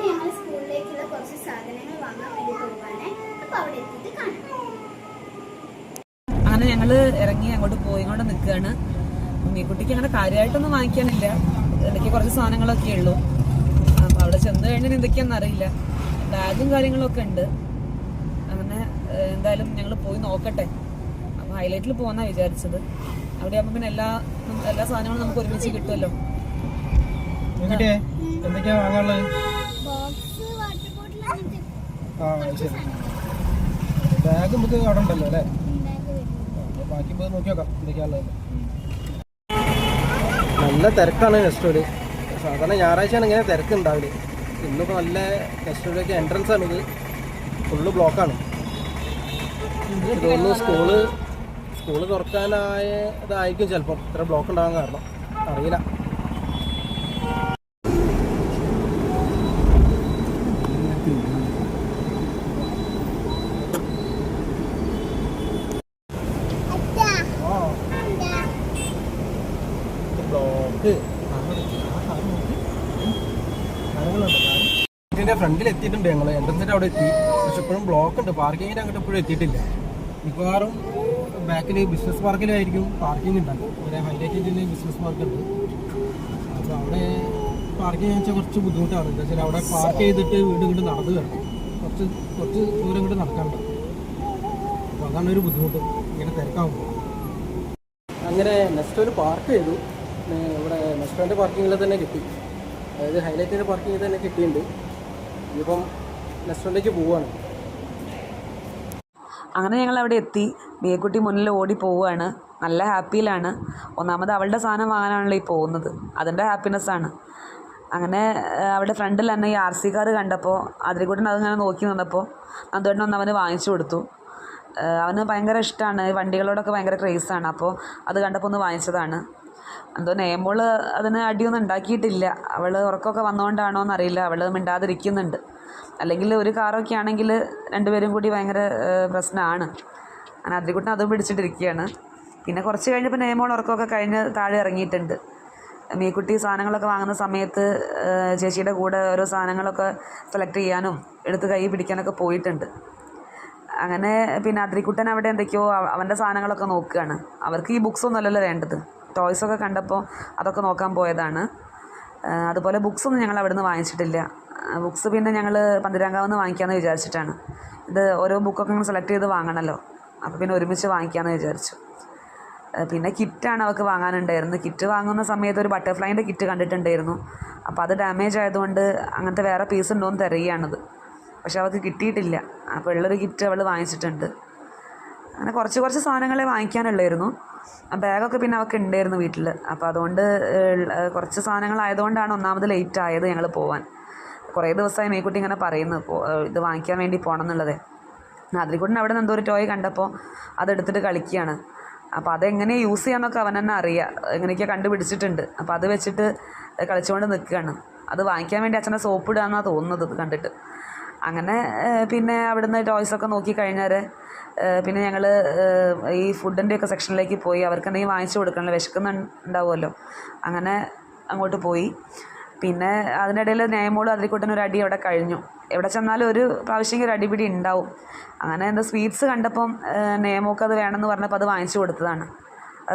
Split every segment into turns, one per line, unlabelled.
ഞങ്ങൾ സ്കൂളിലേക്കുള്ള കുറച്ച് സാധനങ്ങൾ വാങ്ങാൻ വേണ്ടി പോവാണ്. അപ്പൊ അവിടെ എത്തിയിട്ട് കാണാം.
അങ്ങനെ ഞങ്ങള് ഇറങ്ങി അങ്ങോട്ട് പോയിക്കൊണ്ട് നിൽക്കുകയാണ്. മീക്കുട്ടിക്ക് അങ്ങനെ കാര്യമായിട്ടൊന്നും വാങ്ങിക്കാനില്ല, ഇടയ്ക്ക് കുറച്ച് സാധനങ്ങളൊക്കെ ഉള്ളൂ. അപ്പൊ അവിടെ ചെന്ന് കഴിഞ്ഞാൽ എന്തൊക്കെയാണെന്ന് അറിയില്ല. ബാഗും കാര്യങ്ങളൊക്കെ ഉണ്ട്. അങ്ങനെ എന്തായാലും ഞങ്ങൾ പോയി നോക്കട്ടെ. അപ്പൊ ഹൈലൈറ്റിൽ പോകുന്നാ വിചാരിച്ചത്. അവിടെ ആകുമ്പോൾ പിന്നെ എല്ലാ സാധനങ്ങളും നമുക്ക് ഒരുമിച്ച് കിട്ടുമല്ലോ.
എന്തൊക്കെയാ വാങ്ങാനുള്ളത്? ബാഗ് നമുക്ക് അവിടെ ഉണ്ടല്ലോ അല്ലേ? ബാക്കി പോയി നോക്കി നോക്കാം എന്തൊക്കെയാണുള്ളത്. നല്ല തിരക്കാണ് നെസ്റ്റോല്. സാധാരണ ഞായറാഴ്ചയാണ് ഇങ്ങനെ തിരക്ക് ഉണ്ടാവില്ല. ഇന്നിപ്പോൾ നല്ല നെസ്റ്റോലൊക്കെ എൻട്രൻസ് ആണ്. ഇത് ഫുള്ള് ബ്ലോക്കാണ്. തോന്നുന്നു സ്കൂള് തുറക്കാനായതായിരിക്കും ചിലപ്പം ഇത്ര ബ്ലോക്ക് ഉണ്ടാകാൻ കാരണം. അറിയില്ല. ഇതിന്റെ ഫ്രണ്ടിൽ എത്തിയിട്ടുണ്ട് ഞങ്ങൾ. എൻട്രൻസിന്റെ അവിടെ എത്തി. പക്ഷെ ഇപ്പോഴും ബ്ലോക്ക് ഉണ്ട്. പാർക്കിങ്ങിന് അങ്ങോട്ട് ഇപ്പോഴും എത്തിയിട്ടില്ല. മിക്കവാറും ബാക്കിൽ ബിസിനസ് പാർക്കിലായിരിക്കും പാർക്കിംഗ് ഉണ്ടാകും. ഒരു ഹൈലൈറ്റിൻ്റെ ബിസിനസ് പാർക്ക് ഉണ്ട്. അപ്പോൾ അവിടെ പാർക്കിംഗ് വെച്ചാൽ കുറച്ച് ബുദ്ധിമുട്ടാണ്. എന്താ വെച്ചാൽ അവിടെ പാർക്ക് ചെയ്തിട്ട് വീട് നടന്നു വരണം. കുറച്ച് ദൂരം ഇങ്ങോട്ട് നടക്കാനുണ്ട്. അപ്പോൾ അതാണ് ഒരു ബുദ്ധിമുട്ട് ഇങ്ങനെ തിരക്കാകുമ്പോൾ. അങ്ങനെ നെസ്റ്റോയിൽ പാർക്ക് ചെയ്തു. ഇവിടെ നെസ്റ്റോൻ്റെ പാർക്കിങ്ങിൽ തന്നെ കിട്ടി. അതായത് ഹൈലൈറ്റിൻ്റെ പാർക്കിങ്ങിൽ തന്നെ കിട്ടിയിട്ടുണ്ട്. ഇനിയിപ്പം നെസ്റ്റോയിലേക്ക് പോവുകയാണ്.
അങ്ങനെ ഞങ്ങൾ അവിടെ എത്തി. മേക്കുട്ടി മുന്നിൽ ഓടി പോവുകയാണ്. നല്ല ഹാപ്പിയിലാണ്. ഒന്നാമത് അവളുടെ സാധനം വാങ്ങാനാണല്ലോ ഈ പോകുന്നത്. അതിൻ്റെ ഹാപ്പിനെസ്സാണ്. അങ്ങനെ അവിടെ ഫ്രണ്ടിൽ തന്നെ ഈ RC കാർ കണ്ടപ്പോൾ അതിൽക്കൂടെ അതിങ്ങനെ നോക്കി നിന്നപ്പോൾ അതുകൊണ്ട് ഒന്ന് അവന് വാങ്ങിച്ചു കൊടുത്തു. അവന് ഭയങ്കര ഇഷ്ടമാണ്, വണ്ടികളോടൊക്കെ ഭയങ്കര ക്രേസാണ്. അപ്പോൾ അത് കണ്ടപ്പോൾ ഒന്ന് വാങ്ങിച്ചതാണ്. എന്തോ നേമോൾ അതിന് അടിയൊന്നും ഉണ്ടാക്കിയിട്ടില്ല. അവൾ ഉറക്കമൊക്കെ വന്നുകൊണ്ടാണോ എന്നറിയില്ല, അവൾ മിണ്ടാതിരിക്കുന്നുണ്ട്. അല്ലെങ്കിൽ ഒരു കാറൊക്കെ ആണെങ്കിൽ രണ്ടുപേരും കൂടി ഭയങ്കര പ്രശ്നമാണ്. അങ്ങനെ അതിൽക്കൂട്ടം അതും പിടിച്ചിട്ടിരിക്കുകയാണ്. പിന്നെ കുറച്ച് കഴിഞ്ഞപ്പോൾ നേമോൾ ഉറക്കമൊക്കെ കഴിഞ്ഞ് താഴെ ഇറങ്ങിയിട്ടുണ്ട്. മീക്കുട്ടി സാധനങ്ങളൊക്കെ വാങ്ങുന്ന സമയത്ത് ചേച്ചിയുടെ കൂടെ ഓരോ സാധനങ്ങളൊക്കെ സെലക്ട് ചെയ്യാനും എടുത്ത് കൈ പിടിക്കാനൊക്കെ പോയിട്ടുണ്ട്. അങ്ങനെ പിന്നെ അതിരിക്കുട്ടൻ അവിടെ എന്തൊക്കെയോ അവൻ്റെ സാധനങ്ങളൊക്കെ നോക്കുകയാണ്. അവർക്ക് ഈ ബുക്സൊന്നും അല്ലല്ലോ വേണ്ടത്, ടോയ്സൊക്കെ കണ്ടപ്പോൾ അതൊക്കെ നോക്കാൻ പോയതാണ്. അതുപോലെ ബുക്സൊന്നും ഞങ്ങൾ അവിടെ നിന്ന് വാങ്ങിച്ചിട്ടില്ല. ബുക്സ് പിന്നെ ഞങ്ങൾ പന്തിരാങ്കാവെന്ന് വാങ്ങിക്കാമെന്ന് വിചാരിച്ചിട്ടാണ്. ഇത് ഓരോ ബുക്കൊക്കെ ഇങ്ങനെ സെലക്ട് ചെയ്ത് വാങ്ങണമല്ലോ, അപ്പോൾ പിന്നെ ഒരുമിച്ച് വാങ്ങിക്കാമെന്ന് വിചാരിച്ചു. പിന്നെ കിറ്റാണ് അവൾക്ക് വാങ്ങാനുണ്ടായിരുന്നത്. കിറ്റ് വാങ്ങുന്ന സമയത്ത് ഒരു ബട്ടർഫ്ലൈൻ്റെ കിറ്റ് കണ്ടിട്ടുണ്ടായിരുന്നു. അപ്പോൾ അത് ഡാമേജ് ആയതുകൊണ്ട് അങ്ങനത്തെ വേറെ പീസ് ഉണ്ടോ എന്ന് തിരയുകയാണത്. പക്ഷെ അവൾക്ക് കിട്ടിയിട്ടില്ല. അപ്പോൾ ഉള്ളൊരു കിറ്റ് അവൾ വാങ്ങിച്ചിട്ടുണ്ട്. അങ്ങനെ കുറച്ച് സാധനങ്ങളെ വാങ്ങിക്കാനുള്ളായിരുന്നു. ബാഗൊക്കെ പിന്നെ അവൾക്ക് ഉണ്ടായിരുന്നു വീട്ടിൽ. അപ്പോൾ അതുകൊണ്ട് കുറച്ച് സാധനങ്ങളായതുകൊണ്ടാണ് ഒന്നാമത് ലേറ്റ് ആയത് ഞങ്ങൾ പോകാൻ. കുറേ ദിവസമായി മേക്കുട്ടി ഇങ്ങനെ പറയുന്നു ഇത് വാങ്ങിക്കാൻ വേണ്ടി പോകണം എന്നുള്ളത്. അതിൽക്കൂടെ അവിടെ നിന്ന് എന്തോ ഒരു ടോയ് കണ്ടപ്പോൾ അതെടുത്തിട്ട് കളിക്കുകയാണ്. അപ്പോൾ അതെങ്ങനെ യൂസ് ചെയ്യാമെന്നൊക്കെ അവൻ തന്നെ അറിയാം, എങ്ങനെയൊക്കെ കണ്ടുപിടിച്ചിട്ടുണ്ട്. അപ്പോൾ അത് വെച്ചിട്ട് കളിച്ചുകൊണ്ട് നിൽക്കുകയാണ്. അത് വാങ്ങിക്കാൻ വേണ്ടി അച്ഛനെ സോപ്പ് ഇടുകയെന്നാണ് തോന്നുന്നത് ഇത് കണ്ടിട്ട്. അങ്ങനെ പിന്നെ അവിടുന്ന് ടോയ്സൊക്കെ നോക്കി കഴിഞ്ഞാൽ പിന്നെ ഞങ്ങൾ ഈ ഫുഡിൻ്റെയൊക്കെ സെക്ഷനിലേക്ക് പോയി. അവർക്ക് എന്തെങ്കിലും വാങ്ങിച്ചു കൊടുക്കണമല്ലോ, വിശക്കുന്നുണ്ടാവുമല്ലോ. അങ്ങനെ അങ്ങോട്ട് പോയി. പിന്നെ അതിനിടയിൽ നേമോളും അതിൽക്കൂട്ടനും ഒരു അടി അവിടെ കഴിഞ്ഞു. എവിടെ ചെന്നാലും ഒരു പ്രാവശ്യം ഒരു അടിപിടി ഉണ്ടാവും. അങ്ങനെ എന്താ സ്വീറ്റ്സ് കണ്ടപ്പം നേമോക്ക് അത് വേണമെന്ന് പറഞ്ഞപ്പോൾ അത് വാങ്ങിച്ചു കൊടുത്തതാണ്.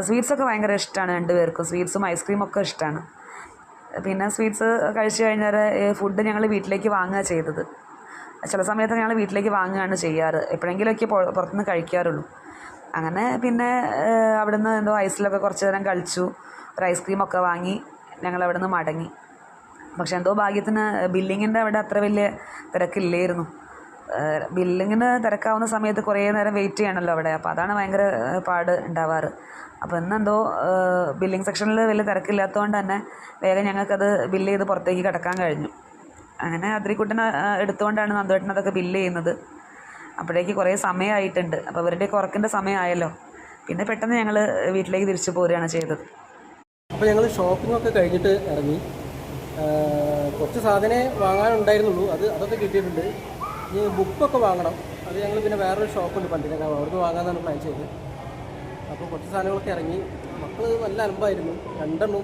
സ്വീറ്റ്സൊക്കെ ഭയങ്കര ഇഷ്ടമാണ് രണ്ടുപേർക്കും. സ്വീറ്റ്സും ഐസ്ക്രീമൊക്കെ ഇഷ്ടമാണ്. പിന്നെ സ്വീറ്റ്സ് കഴിച്ചു കഴിഞ്ഞാൽ ഫുഡ് ഞങ്ങൾ വീട്ടിലേക്ക് വാങ്ങുക ചെയ്തത്. ചില സമയത്ത് ഞങ്ങൾ വീട്ടിലേക്ക് വാങ്ങുകയാണ് ചെയ്യാറ്. എപ്പോഴെങ്കിലുമൊക്കെ പുറത്തുനിന്ന് കഴിക്കാറുള്ളൂ. അങ്ങനെ പിന്നെ അവിടുന്ന് എന്തോ ഐസിലൊക്കെ കുറച്ച് നേരം കളിച്ചു. ഒരു ഐസ്ക്രീമൊക്കെ വാങ്ങി ഞങ്ങൾ അവിടെ നിന്ന് മടങ്ങി. പക്ഷെ എന്തോ ഭാഗ്യത്തിന് ബില്ലിങ്ങിൻ്റെ അവിടെ അത്ര വലിയ തിരക്കില്ലായിരുന്നു. ബില്ലിങ്ങിന് തിരക്കാവുന്ന സമയത്ത് കുറേ നേരം വെയിറ്റ് ചെയ്യണമല്ലോ അവിടെ. അപ്പോൾ അതാണ് ഭയങ്കര പാട് ഉണ്ടാവാറ്. അപ്പോൾ ഇന്നെന്തോ ബില്ലിംഗ് സെക്ഷനിൽ വലിയ തിരക്കില്ലാത്തതുകൊണ്ട് തന്നെ വേഗം ഞങ്ങൾക്കത് ബില്ല് ചെയ്ത് പുറത്തേക്ക് കിടക്കാൻ കഴിഞ്ഞു. അങ്ങനെ അതിരിക്കുട്ടനെ എടുത്തുകൊണ്ടാണ് നന്ദുവേട്ടൻ അതൊക്കെ ബില്ല് ചെയ്യുന്നത്. അപ്പോഴേക്ക് കുറേ സമയമായിട്ടുണ്ട്. അപ്പോൾ അവരുടെയൊക്കെ ഉറക്കിൻ്റെ സമയമായല്ലോ. പിന്നെ പെട്ടെന്ന് ഞങ്ങൾ വീട്ടിലേക്ക് തിരിച്ചു പോരുകയാണ് ചെയ്തത്.
അപ്പോൾ ഞങ്ങൾ ഷോപ്പിങ്ങൊക്കെ കഴിഞ്ഞിട്ട് ഇറങ്ങി. കുറച്ച് സാധനമേ വാങ്ങാനുണ്ടായിരുന്നുള്ളൂ. അതൊക്കെ കിട്ടിയിട്ടുണ്ട്. ഇനി ബുക്കൊക്കെ വാങ്ങണം. അത് ഞങ്ങൾ പിന്നെ വേറൊരു ഷോപ്പുണ്ട് പണ്ടിനൊക്കെ, അവിടുന്ന് വാങ്ങാമെന്നാണ് പ്ലാൻ ചെയ്തത്. അപ്പോൾ കുറച്ച് സാധനങ്ങളൊക്കെ ഇറങ്ങി. മക്കൾ നല്ല അലമ്പായിരുന്നു. രണ്ടെണ്ണം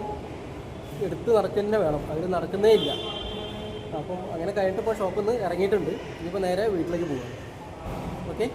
എടുത്ത് നടക്കുക തന്നെ വേണം. അവർ നടക്കുന്നേ ഇല്ല. അപ്പം അങ്ങനെ കഴിഞ്ഞിട്ട് ഇപ്പോൾ ഷോപ്പിൽ നിന്ന് ഇറങ്ങിയിട്ടുണ്ട്. ഇനിയിപ്പോൾ നേരെ വീട്ടിലേക്ക് പോകാം. ഓക്കെ.